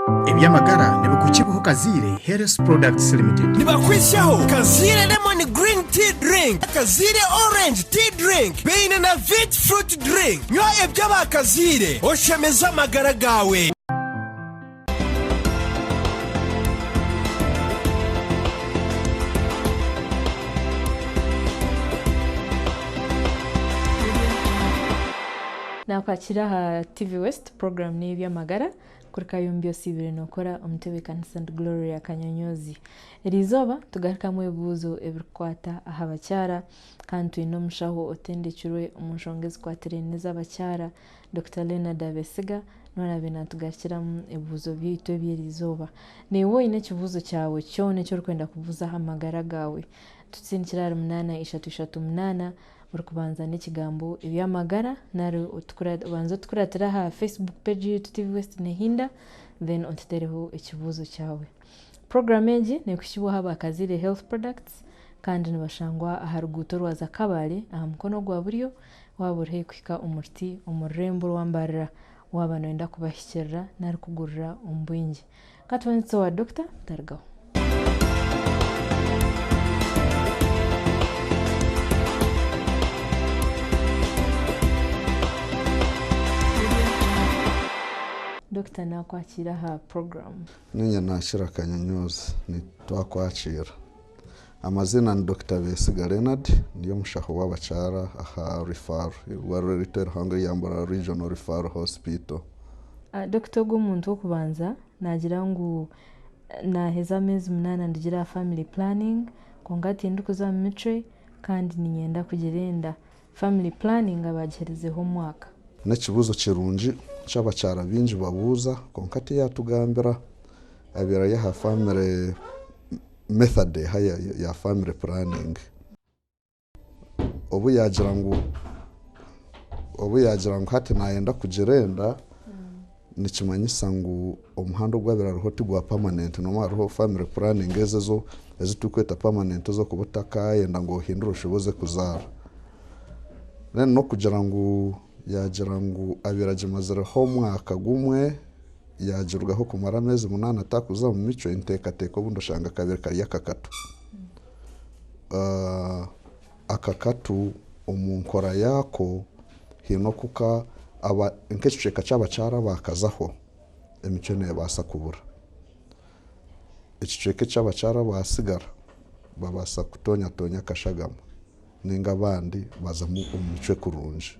Ebyamagara nebukukibuho Kazire Health Products Limited. Nibakwishaho Kazire Lemon Green Tea Drink, Kazire Orange Tea Drink, beine na Vit Fruit Drink. Nywa ebyaba Kazire oshemeza amagara gawe. Na kwakira ha TV West program ni Ebyamagara kurikayumbyo sibire nokora omutebe kanisa Gloria Kanyonyozi. Erizoba tugarukamu ebuzo ebikwata ahabakyara kantu ino mushaho otendekirwe omunshongezi kwatiraine z'abakyara Dr. Lenard Abesiga nona bina tugashyiramu ebuzo byito ebyerizoba. Newo ine kibuzo cyawe cyone cyo kwenda kuvuza hamagara gawe. Tutsindikira 838 urikubanza n'ikigambo Ebyamagara nari ubanza tukuratira ha Facebook page ya TV West nehinda then ontereho ikibuzo cyawe. Program eji ne kushibo haba Kazire Health Products kandi nibashangwa aharuguto rwaza kabale aha mukono gwa buryo waburhe kwika umurti umurembo rwambarira waba noenda kubashyikira nari kugurira umbwingi katwanitse wa Dr. Targaho. Dr. na kwakira ha program. Ninya nashira Kanyonyozi ni twakwakira. Amazina ni Dr. Abesiga Lenard niyo mushaho w'abakyara aha refer wa Retail Hungry Yambara Regional Referral Hospital. Dr. Gumuntu wo kubanza nagira ngo naheza amezi 8 ndigira family planning kongati ndukuza mitre kandi ninyenda kugerenda family planning abagerezeho mwaka. Nekibuzo kirungi cy'abakyara bingi babuza konkati yatugambira abira ya family method ya family planning obu yagira ngo hati nayenda kugerenda nikimanyisa ngo omuhando gwabira ruhoti gwa permanent no maruho family planning ezo ezitukweta permanent zo kubutaka yenda ngo hindura ushoboze kuzara nene no kugira ngo yagira ngo abiragimazira ho mwaka gumwe yagirwaho kumara amezi 8 atakuza mu mico intekateko bundo shanga kabiri kari yakakatu akakatu umunkora yako hino kuka aba nkeceka cy'abacyara bakazaho imico ne basa kubura ikiceke cy'abacyara basigara babasa kutonya kashagama ninga bandi baza mu mico kurunje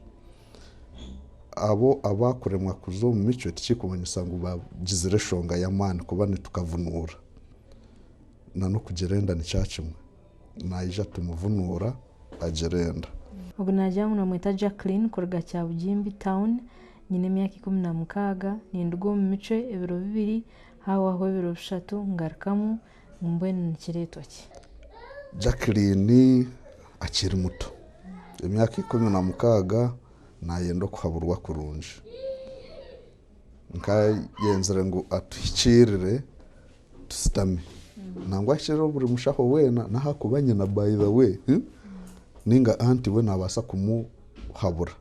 abo abakuremwa kuzo mu mico tikikumenyesa ngo bagizire shonga ya man kubane tukavunura nano kugerenda ni cyacimwe nayija tumuvunura agerenda. Ubu najya ngo namwita Jacqueline kurga cya Bugimbi town nyine myaka 16 n'indwo mu mico ebiro 2 hawaho ebiro 3 ngarukamu mbwene nikiretwa ki. Jacqueline akiri muto emyaka 16 nayendo kuhaburwa kurunje nka yenzere ngo atuhikirire tusitame nangwa shero buri mushaho wena nahakubanye na by the way ninga anti we nabasa kumuhabura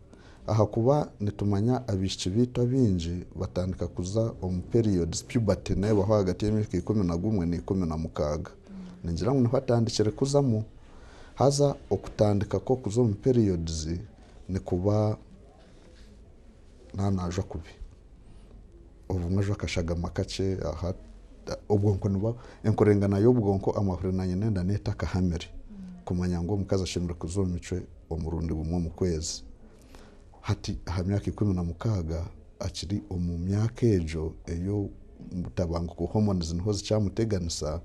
aha kuba nitumanya abishiki bita bingi batandika kuza on periods puberty nayo baho hagati y'imyaka 11 ni 16 ningira ngo nfatandikire kuzamo haza okutandika ko kuzo mu periods ni kuba nanaje kubi ubumwe akashagama kace aha ubwonko niba enkorengana y'ubwonko amahuri nanye nenda netaka hamere kumanya ngo mukaza ashimira kuzomice omurundi bumwe mu kwezi hati hamyaka 16 akiri mu myaka ejo eyo mutabango ku hormones niho zicyamuteganisa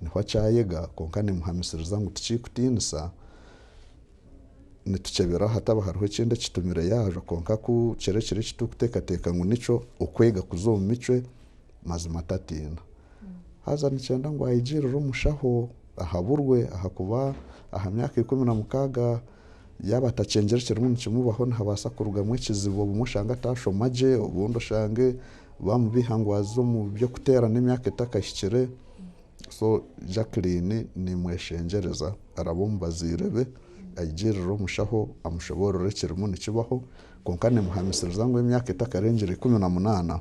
niho cyayega konkane muhamisiriza ngo tukikutinisa nitukebera hataba hariho kindi kitumire yaje konka ku cerekere kitukutekateka ngo nico okwega kuzo mu mice mazima tatina haza nicenda ngo ayigire rumushaho ahaburwe ahakuba aha myaka 16 yabatacengere mu kimubaho ntabasa kurugamwe kizibo bumushanga tashomaje ubundo shange bamubihangwazo mu byo kutera n'imyaka itakashikire so Jacqueline ni mweshengereza arabombazirebe ayigire rumushaho amushoborore kirimo nikibaho konkane muhamisiriza ngo imyaka itakarengere 18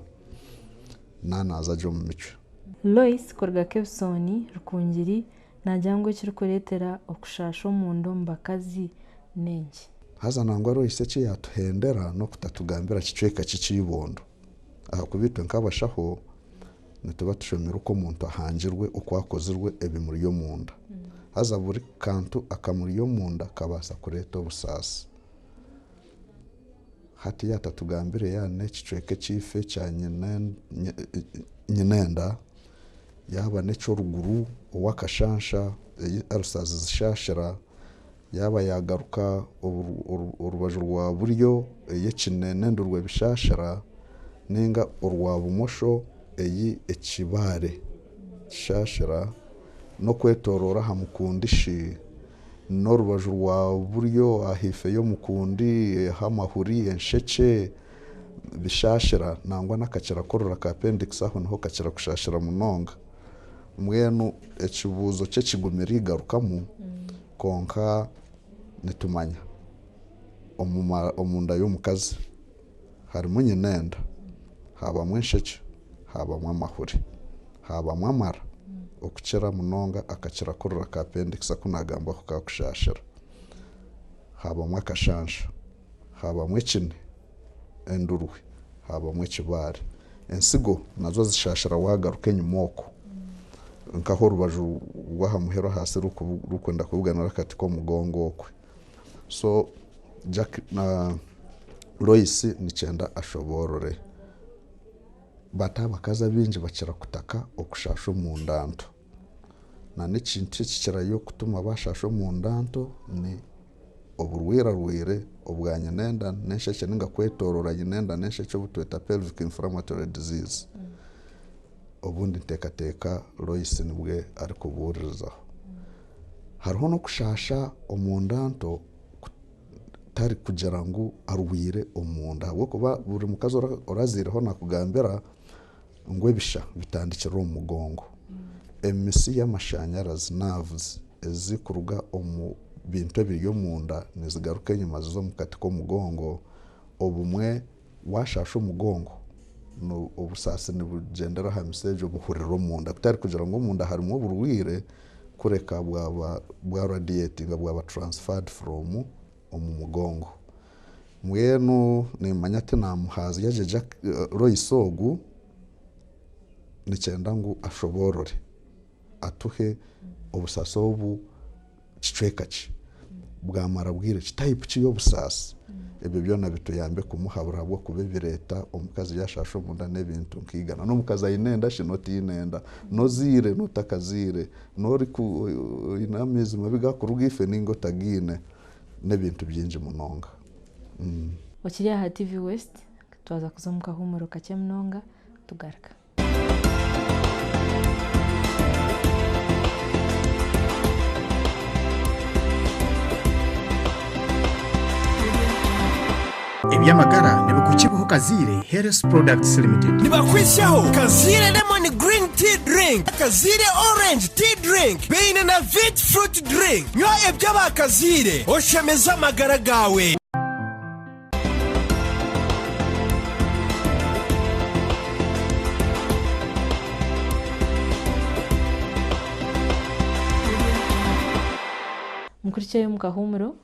nanaza aje mu mico. Lois Korga Kebsoni Rukungiri najango kirikuretera okushasha omundo mbakazi nengi. Haza nangwa Lois eki yatuhendera no kutatugambira kicweka kikibondo. Aha kubitwe nk'abashaho nituba tushomera uko omuntu ahangirwe uko akozirwe ebimuri yo munda. Haza buri kantu akamuri yo munda kabasa kureta obusasi. Hati yatatugambire yane kicweke kife cya nyinenda yaba neco ruguru uwakashansha arusazi zishashira yaba yagaruka urubaju rwa buryo yekinenendo rwe bishashira ninga urwa bumosho ekibare shashira no kwetorora hamukundishi no rubaju rwa buryo ahife yo mukundi hamahuri ensheke bishashira nangwa nakakira korora ka appendix aho niho kakira kushashira munonga mwenu ekibuzo cye kigumira igarukamu konka nitumanya omunda y'omukazi harimo nyinenda haba mwensheke haba mwamahuri haba mwamara okukira munonga akakira korora ka appendix akunagamba ko kushashira haba mwakashansha haba mwekine endurwe haba mwekibare ensigo nazo zishashira wagaruke nyumoko nkaho rubaju rwahamuhero hasi rukwenda kuvuganira kati ko mugongo okwe. So Jack na Lois nicenda ashoborore batabakaza bingi bakira kutaka okushasha mu ndanto na n'ikintu kikirayo kutuma bashasha mu ndanto ni oburwira rwire obwanya nenda nensheke ninga kwetorora nyinenda nensheke butweta pelvic inflammatory disease. Obundi tekateka Lois nibwe ari kuburirizaho. Hariho no kushasha omundanto tari kugira ngo arwire omunda ahubwo kuba buri mukazi orazireho nakugambira ngo ebisha bitandikira omugongo. Emisi y'amashanyarazi nerves ezikuruga omu bintu ebiryo munda nizigaruka enyuma zo mukati ko mugongo obumwe washasha omugongo no obusasi nibugendera ha message obuhuriro munda kutari kugira ngo munda harimo oburwire kureka bwa radiating bwa transferred from omu mugongo. Mwenu nimanya ati namuhazi yaje Lois ogu nicyenda ngo ashoborore atuhe obusasi obu kicweka ki bwamara bwire type ki y'obusasi ebyo byona bituyambe kumuhabura bwo kubebireta omukazi yashasho munda n'ebintu nkigana no mukazi ayinenda shinoti yinenda nozire notakazire nori ku inamezi mabiga kurugife ningo tagine n'ebintu byinji munonga. Okiri aha TV West twaza kuzomuka humuro kake munonga tugaruka. Ebyamagara nebikukibuho Kazire Health Products Limited. Nibakwishaho Kazire Lemon Green Tea Drink, Kazire Orange Tea Drink, beine na Vit Fruit Drink. Nywa eby'abakazire oshemeza amagara gawe. Mukurikiye mu kahumuro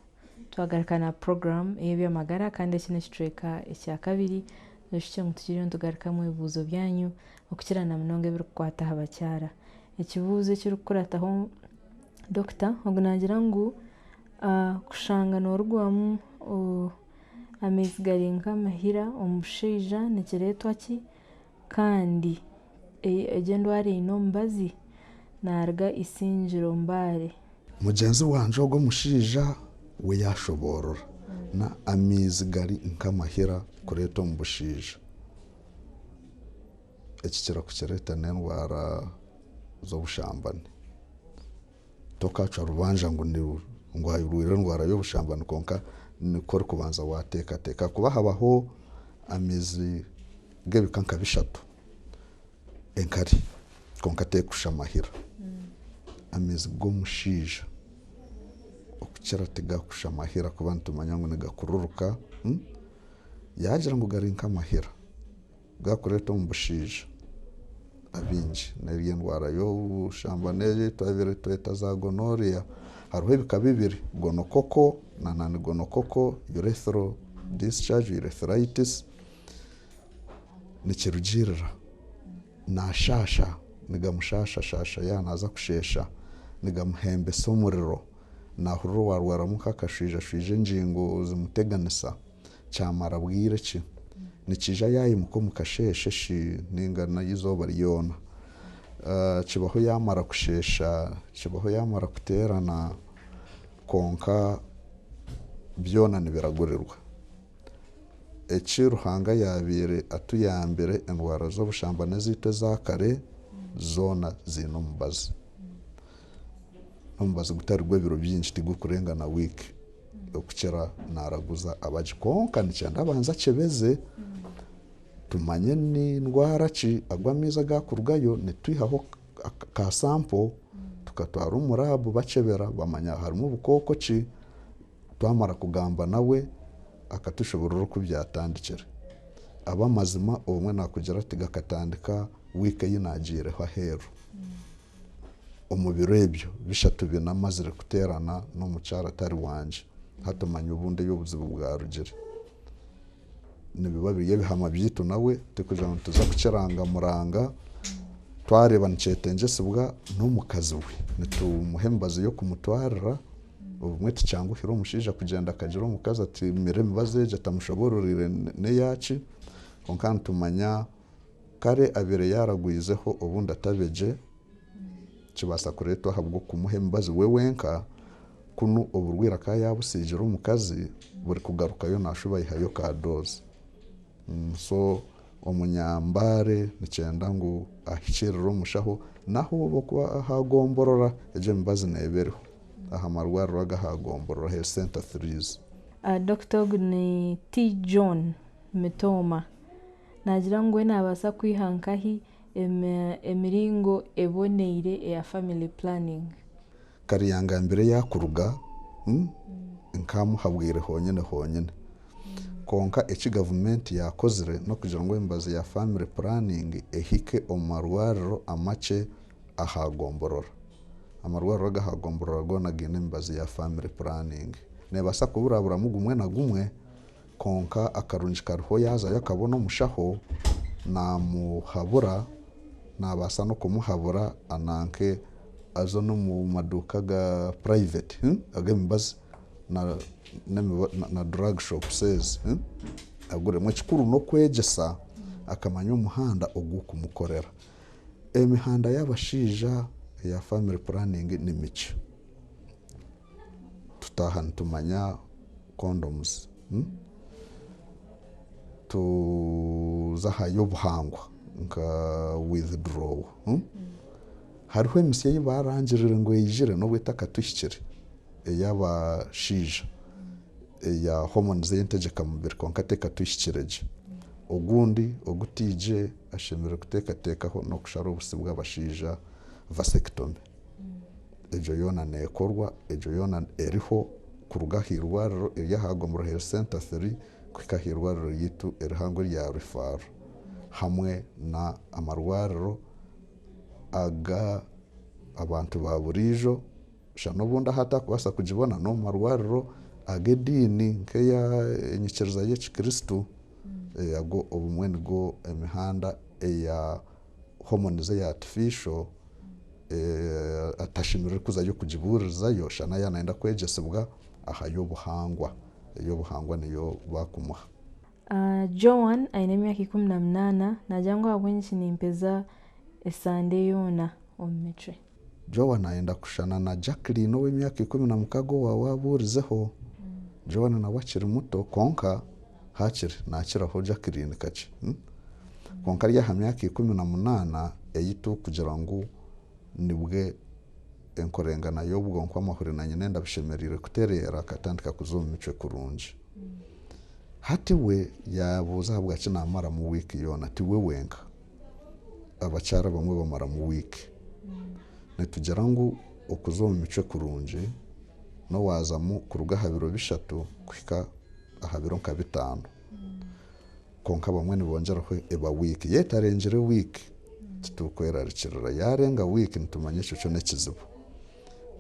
twagarukana program y'ebyamagara kandi kino kitreka ekya kabiri nishike mutugiriyo tugarukamu ebibuzo byanyu okukirana munonga ebirikwata abakyara. Ekibuzo kirikukurataho Dr. ogunagira ngu kushanga norugwamu amezi gari nk'amahira omushaija nikiretwa ki kandi egendware ino mbazi narga isingiro mbare. Mugenzi wanje ogwo mushaija we yashoborora na amezi gari nk'amahira kureta mu bushaija ekikira kukireta n'endwara z'obushambani tokaca rubanja ngo ayurwire endwara y'obushambani konka nikora kubanza watekateka kuba habaho amezi gebika bishatu enkari konka tekusha mahira amezi g'omushaija okukira tegakusha mahira kuba ntumanya ngo negakururuka yagira ngo gari nk'amahira gakureta mu bushaija bingi n'eriyo ndwara y'obushambane tweta za gonorrhea hariho ebika bibiri gonokoko na gonokoko urethral discharge urethritis nikirugirira nashasha nigamushashashasha yanaza kushesha nigamuhembesa omuriro nahuriro warwaramu kakashwijashwije engingo zimuteganisa kyamara bwire ki nikija yayimuka omu kasheshe ninga n'izooba ryona kibaho yamara kushesha kibaho yamara kuteerana konka byona nibiragurirwa Ruhanga yabiire atuyambire endwara z'obushambane ziitu eza kare zoona ziine omubazi gutari gw'ebiro byingi tigukurenga na wiiki okukira naraguza abagikonka nikyenda abanza kyebeze tumanye ni ndwara ki agwa amaizi agakurugayo nitwihaho ka sample tukatwara omu laabu bakyebera bamanya harimu obukooko ki twamara kugamba nawe akatushoborera oku byatandikire abamazima obumwe nakugira ati gakatandika wiiki eyi nagiireho aheeru omu biro ebyo bishatu binamazire kuteerana n'omukyara atari wangye hatumanya obundi y'obuzibu bwarugire nibiba biri ebihama byaitu nawe tikugira ngu tuza kukirangamuranga twareeba nikyetengyeesibwa n'omukazi we nitumuha emibazi y'okumutwarira obumwe tikyanguhire omushaija kugyenda akagira omukazi ati mire emibazi egi atamushobororire n'eyaki konka nitumanya kare abiire yaragwizeho obundi atabegye kibaasa kureetwa ahabwo kumuha emibazi we wenka kunu oburwire akaba yabusiigire omukazi buri kugarukayo nashuba yihayo ka doozi so omunyambare nikyenda ngu ahikirire omushaho naho oba kuba ahagomborora egyo emibazi neeberiho aha marwariro agahagomborora health center 3s. Dr. ogu ni T. John Mitoma nagira ngu we nabaasa kwihankahi emiringo eboneire eya family planning kare yangambire yakuruga nkamuhabwire honyine konka eki gavumenti yakozire no kugira ngu emibazi ya family planning ehike omu marwariro amakye ahagomborora amarwariro agahagomborora goona gaine emibazi ya family planning nebaasa kuburaburamu gumwe na gumwe konka akarungi kariho yazayo akabona omushaho namuhabura nabaasa n'okumuhabura ananke azo n'omu maduuka ga private ag'emibazi na drug shop says aguremu ekikuru n'okwegyesa akamanya omuhanda ogukumukorera emihanda y'abashaija ya family planning ni mikye tutaha nitumanya condoms tuzahayo obuhangwa nka withdraw hariho emisya ei barangirire ngu eyijire n'obweta katuhikire ey'abashaija eya hormones z'entegekamubiri konka tekatuhikire gye ogundi ogutiije ashemereire kuteekateekaho n'okushara obusi bw'abashaija vasectomy egyo yoona neekorwa egyo yoona eriho kuruga ah'irwariro eryahagomborora health center 3 kuhika ah'irwariro ryaitu erihango rya Rifaro hamwe na amarwariro aga abantu ba buriijo shana obundi ahatakubaasa kugibona n'omu marwariro ag'ediini nk'eya enyikiriza y'ekikristu ago obumwe nigo emihanda eya hormones eya artificial atashemereire kuzayo kugibuurizayo shana yanayenda kwegyesibwa aha y'obuhangwa niyo bakumuha. Joan aine emyaka 18 nagira ngu ahabw'enki nimpeza esande yoona omu micwe. Joan ayenda kushana na Jacqueline ow'emyaka 16 wawabuurizeho Joan nawe akiri muto konka hakiri nakiraho Jacqueline kakye konka ari aha myaka 18 eyitu kugira ngu nibwe enkorengana y'obwonko amahuri na nyine ndabishemerire kutereera akatandika kuza omu micwe kurungi hati we yabuuza ahabwa kinamara mu wiiki yoona tiwe wenka abakyara bamwe bamara mu wiiki nitugira ngu okuza omu micwe kurungi nowazamu kuruga aha biro 3 kuhika aha biro nka 5 konka bamwe nibongeraho eba wiiki yetarengire wiiki tutukwerarikirira yarenga wiki nitumanye cyo nekizibu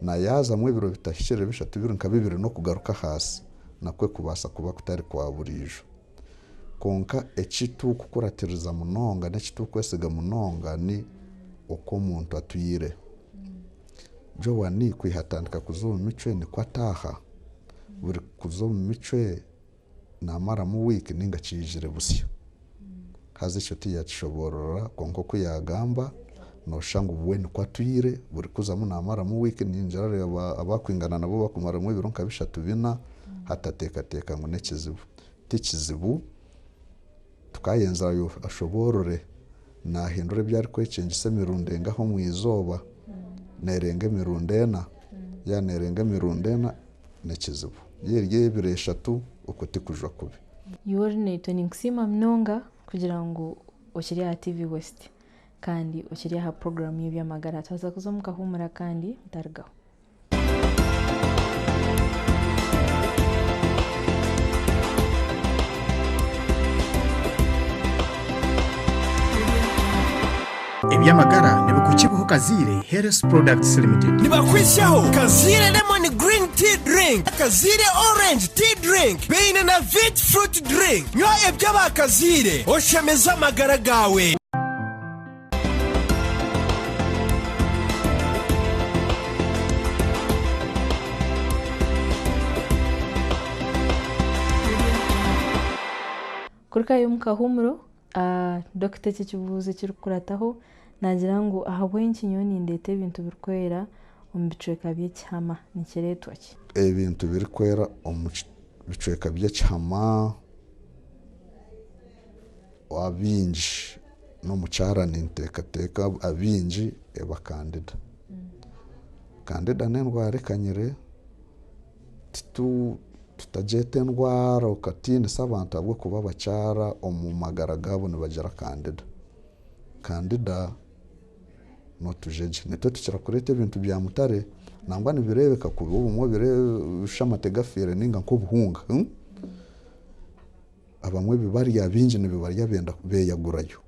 na yaza mu biro bitashire bishatu biro nka bibiri no kugaruka hasi nakwe kubasa kuba kutari kwa burijo konka ekitu kukuratiriza munonga n'ekitukwesiga munonga ni uko muntu atuyire jo wani kwihatandika kuzoma micwe ni kwataha buri kuzoma micwe namara mu wiki ninga kijire busya haze cyo yachishoborora konko ko yagamba no shangu bweni kwatuyire buri kuzamu namara mu wiki ninjara abakwingana nabo bakumara mu biro nka bishatu bina hatateka ngo nekizibu tikizibu tukayenza yo ashoborore nahindure byari kwecengise mirundenga ho mu izoba nerenge mirundena ya nerenge mirundena nekizibu yerye bireshatu ukuti kuja kubi yorinato ninksima mnonga kugira ngo ukiri ha TV West kandi ukiri ha program y'Ebyamagara taza kuzomuka humura kandi ndargaho Ebyamagara nibukukibuho Kazire Health Products Limited. Nibakwishaho Kazire Lemon Green Tea Drink, Kazire Orange Tea Drink, beine na Vit Fruit Drink. Nywa ebyaba Kazire, oshemeza amagara gawe. Kurka yumka humuro Dr. Chichibuze kirukurataho nagira ngo ahabwenki nyoni ndete ibintu birkwera ombicweka by'cyama nikiretwa ki ebintu birikwera ombicweka by'cyama wabinji no mucyara nintekateka abinji ebakandida kandida n'endwara kanyire tutajete ndwara ukatini sabantu abwo kuba bacyara omumagara gabo nibagera kandida no tujeje neto tukira kurete ibintu bya mutare nangwa nibirebeka kubi ubumwe birushamatega ninga nko buhunga abamwe bibarya bingi nibibarya benda beyagurayo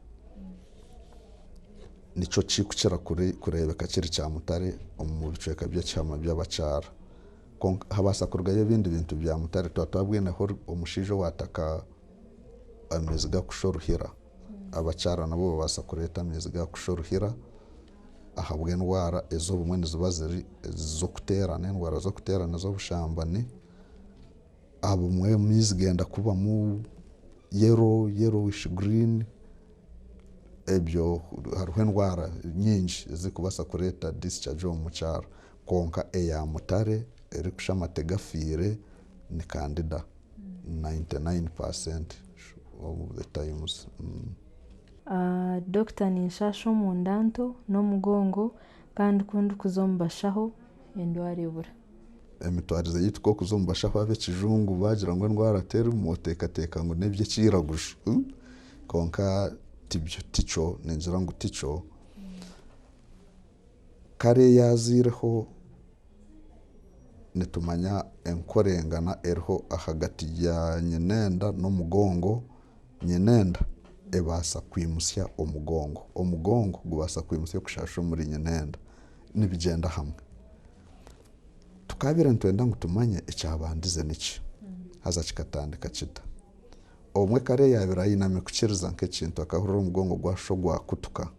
nico cikukira kurebeka kiri cya mutare omubicweka bya cyama by'abacyara habasa kurgayo bindi bintu bya mutare twabwene ho umushijo wataka ameziga kushoruhira abacyara nabo babasa kureta ameziga kushoruhira ahabwe ndwara ezo bumwe nizuba ziri zo kuterana indwara zo kuterana zo bushambani abumwe mizigenda kuba mu yellowish green ebyo hariho indwara nyinshi zikubasa kureta discharge mu cyaro konka eya mutare eri kushamatega ni candida 99% of the times. Dr. Ninshasho mundanto no mugongo kandi kundi kuzombashaho endwara ebura emitwarize yitwa kuzombashaho abe kijungu bagira ngo ndwara teri mutekateka ngo nebye kiragusha konka tibyo ticho nenjira ngo ticho kare yazireho nitumanya enkorengana eriho ahagati ya nyenenda no mugongo nyenenda ebasa kwimusya omugongo gubasa kwimusya kushasho muri nyenenda nibigenda hamwe tukabira ntwenda ngo tumanye icyabandize niki haza kikatandika kita omwe kare yabirayiname kukiriza nk'ekintu akahurura omugongo gwasho gwakutuka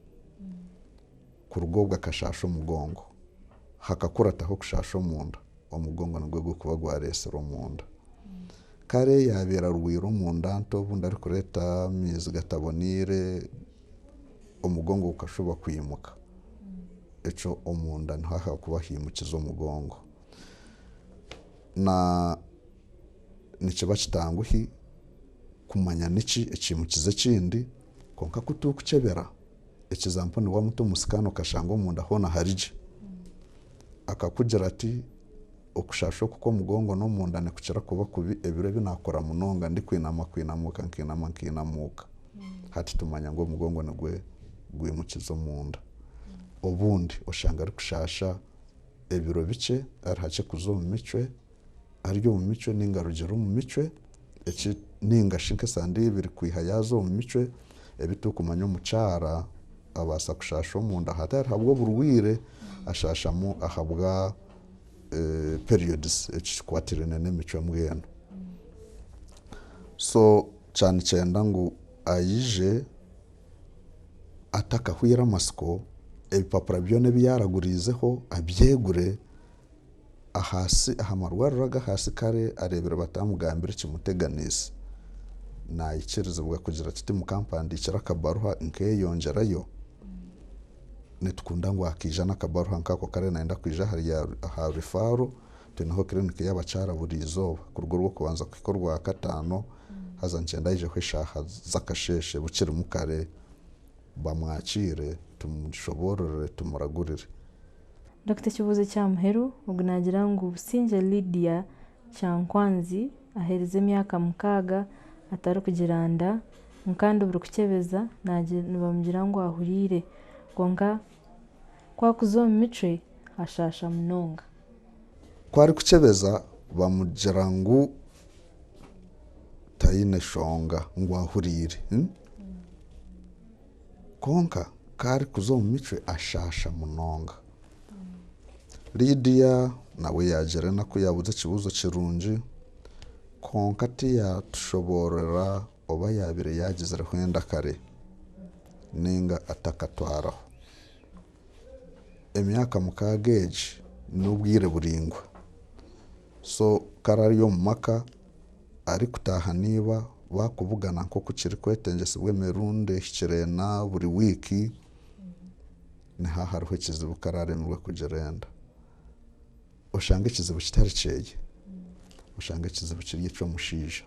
kurugobwa kashasho omugongo hakakurataho kushasho munda omugongo nagwe gukuba gwaresero munda kare yabera rwiro munda nto bundi ari kureta mizi gatabonire omugongo ukashoba kwimuka eco omunda ntaha kuba himukiza omugongo na nikiba kitanguhi kumanya niki ekimukize kindi konka kutukukebera ekizampo ni wa muto musikano kashanga omunda hona harije akakugira ati okushasho kuko mugongo no munda ne kuchira kuba kubi ebiro binakora munonga ndi kwinamuka nkinamuka hati tumanya ngo mugongo nagwe gwimukizo munda obundi oshanga ari kushasha ebiro bice ari hace kuzo mu micwe aryo mu micwe ningarugero mu micwe ninga shinke sandi biri kwihayazo mu micwe ebitukumanya omucyara abasa kushasha omunda hatari habwo burwire ashashamu ahabwa periods ekikwatiraine n'emico mbwenu. So cyane cyenda ngu ayije atakahwira amasiko ebipapura byone byaragurizeho abyegure ahasi ahamarwariro agahasi kare arebera batamugambira kimuteganise nayikirizibwa kugira kiti mukampandikira akabaruha nkeyongerayo netukunda ngo akija n'akabaruha nkako kare naenda kwija hari rifaro tunaho clinic y'abakyara buri izoba ku rwo rwo kubanza kwikorwa katano haza ncenda ije kwishaha zakasheshe bukiri mukare bamwakire tumushoborere tumuragurire. Dr. Kibuze cya Muheru ubwo nagira ngo Businge Lydia Cyankwanzi ahereze imyaka mukaga atari kugiranda mukandi buri kukebeza nibamgira ngo ahurire gonga kwa kuzoma mice ashasha munonga kwari kukebeza bamugira ngo tayine shonga ngo ahurire konka kari kuzoma mice ashasha munonga. Lydia nawe yagere nako yabuze kibuzo kirungi konka tiya tushoborera oba yabire yagize rwenda kare ninga atakatwaraho emyaka mukageje n'ubwire buringwa so karariyo mumaka ari kutaha niba bakuvugana nko kukiri kwetengesebwe merunde kirena buri wiki ni hahariho kizibu kararemwe kugerenda ushanga kizibu kitari ceye ushanga kizibu kiri cyo mushija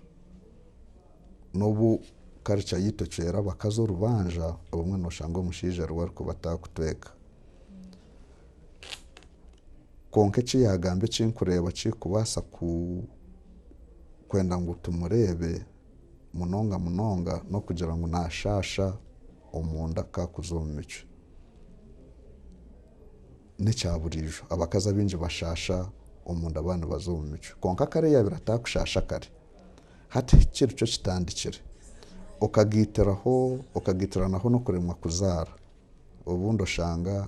nobu karicha yito cera bakazo rubanja ubumwe no shanga mushija rwari kubatakutweka konke kiyagambe cinkureba cikubasa kwenda ngo tumurebe munonga no kugira ngo nashasha omunda kakuzomico n'icaburijo abakaza binje bashasha omunda abantu bazomico konka kare yabira atakushasha kare hati kiri cyo kitandikire ukagitiranaho no kuremwa kuzara ubundo shanga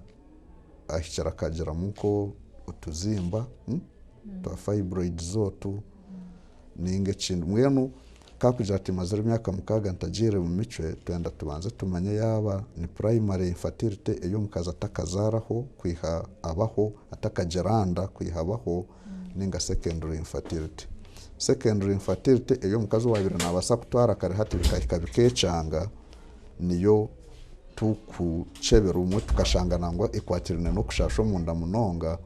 ahikira kagira muko utuzimba twa fibroid zotu ninge kintu mwenu kakugira ati mazira imyaka mukaga ntagire mu mico twenda tubanze tumanye yaba ni primary infertility eyo mukaza atakazaraho kwiha abaho atakageranda kwihabaho ninga secondary infertility. Secondary infertility eyo mukazi wabira nabasa kutwara kare hati bikahika bikecanga niyo tukucebera umwe tukashangana ngo ekwatiraine no kushasho munda munonga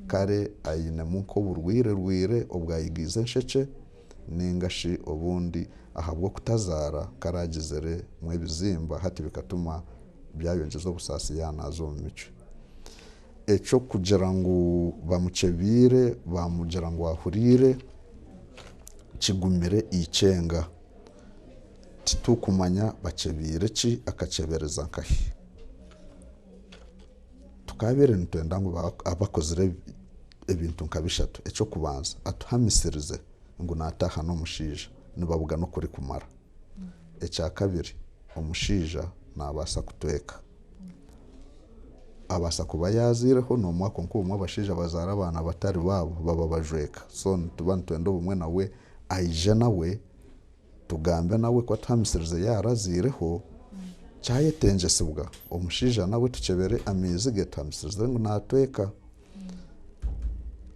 kare ayine munko burwire obwayigize nsheke ningashi obundi ahabwo kutazara karagizere mwe bizimba hati bikatuma byayongezo busasi yanazo mu mico eco kugira ngo bamucebire bamugira ngo ahurire kigumire icenga titukumanya bacebire ki akacebereza nkahi tukabere ntenda ngo abakozire ebintu nkabishatu eco kubanza atuhamisirize ngo nataha no mushija nibavuga no kuri kumara eca kabiri omushija nabasa kutweka abasa kuba yazireho no mwako nko abashija bazara abana batari babo baba bajweka so ntubantwenda ubumwe nawe ayije nawe tugambe nawe ko atamisirize yarazireho cyayetengesebwa omushija nawe tucebere amizi getamisirize ngo natweka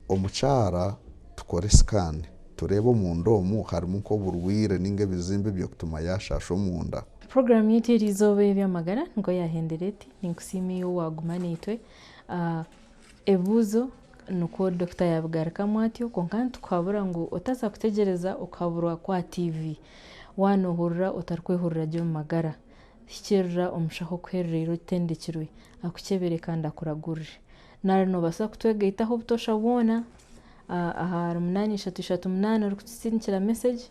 omukyara tukore scan turebo mu ndomo harimo ko burwire ninge bizimbe byo kutuma yashasho munda. Program yiti rizobe Ebyamagara ngo yahendereti ninkusimi yo wagumanitwe ebuzo nuko Dr. Yabugarukamu atyo konka tukabura ngo utaza kutegereza ukaburwa kwa TV wano hurura utarkwehurura ryo magara hikirira omushaho kwerero tendekirwe akukebere kandi akuragurire narino basa kutwegaitaho butosha bona ahari 838 uri kutsinkira message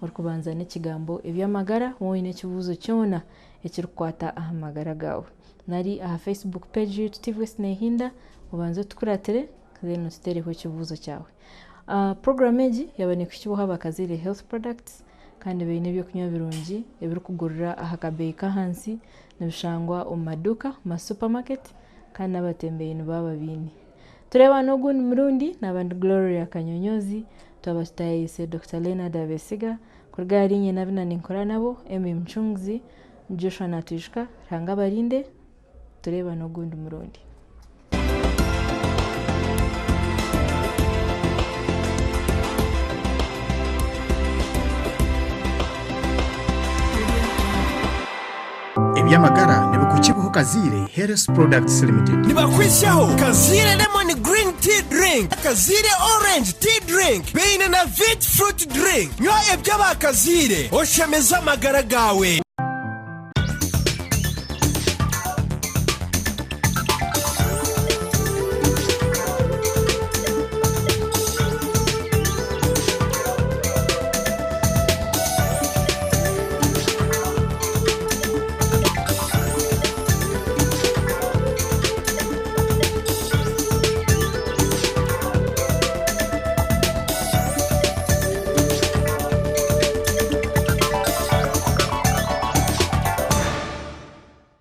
uri kubanza n'ikigambo Ebyamagara wowe n'ikibuzo cyona ekirikwata ahamagara gawe nari aha Facebook page TV Snehinda ubanze tukuratere then utereho ikibuzo cyawe. Program eji yaboneka kibuha bakazire health products kandi beine ebyokunywa birungi ebirikugurira aha kabeeyi k'ahansi nibishangwa omu maduuka mu supermarket kandi n'abatembeyi nibaba biine. Tureba n'ogundi murundi n'abandi Gloria Kanyonyozi twaba Ataayayiise Dr Lenard Abesiga kuruga hari nyina bina ninkora nabo Mchunguzi Joshua Natwishka ranga barinde. Tureba n'ogundi murundi. Ebyamagara nebikukibuho Kazire Health Products Limited. Nibakwishaho Kazire Lemon Green Tea Drink, Kazire Orange Tea Drink, beine na Vit Fruit Drink. Nywa eby'abakazire oshemeza amagara gawe.